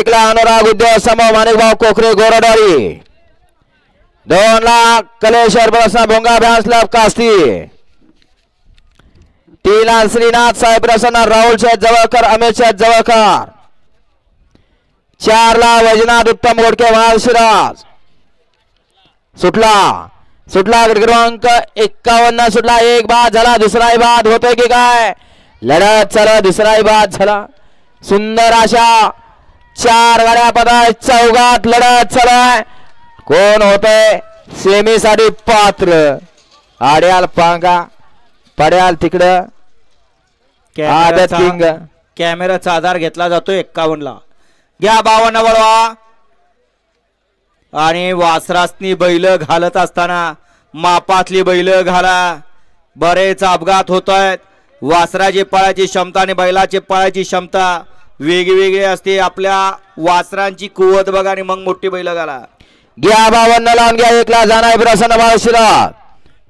1 ला अनुराग उद्योग समूह माणिकभाऊ कोकरे गोरडारी 2 ला कलेश्वर प्रसन्न भोंगा भ्यास क्लब कास्ती 3 ला श्रीनाथ साहेब प्रसन्न राहुल शेठ जवळकर अमित शेठ जवळकर 4 ला वैजनाथ उत्तम गोडके महाशिराज सुटला क्रमांक 51 सुटला. एक बाद झाला, दुसराही बाद होतोय की काय? लढत चला, दुसराही बाद झाला. सुंदर अशा 4 गाड्या पदाय चौघात लढत चलाय. कोण होतंय सेमी साठी पात्र? आड्याल पांगा पड्याल तिकडं कॅमेराचा आधार घेतला जातोय 51 ला. घ्या 52 वळवा. आणि वासरासनी बैल घालत असताना मापातली बैल घाला. बरेच अपघात होत आहेत. वासराची पळायची क्षमता आणि बैलाची पळायची क्षमता वेगवेगळी असते. आपल्या वासरांची कुवत बघा आणि मग मोठी बैल घाला. घ्या 52 लावून घ्या. 1 ला जाणार प्रसन्न महाशिराज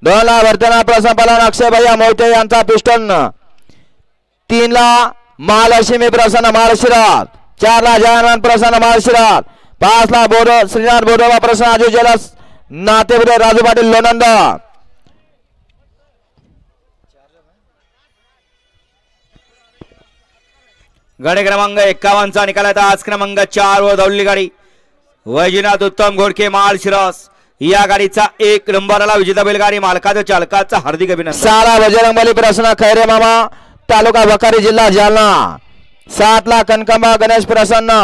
2 ला वर्तना प्रसन्न पलान अक्षय भैया मोहिते यांचा पिस्टन 3 ला महालक्ष्मी प्रसन्न महाशिराज 4 ला जयमान प्रसन्न महाशिराज 5 ला बोडो श्रीनाथ बोडोबा प्रसन्न आजू जलस नातेपुरे राजू पाटील लोणंद. गाडी क्रमांक 51 चा निकाल आहे. आज क्रमांक 4 वर धावली गाडी वैजनाथ उत्तम घोडके महाशिराज. या गाडीचा 1 नंबरला विजेता बैलगाडी मालकाचा चालकाचा हार्दिक अभिनंदन. 6 ला बजरंगबली प्रसन्न खैरे मामा तालुका बकारी जिल्हा जालना 7 ला कनकंबा गणेश प्रसन्न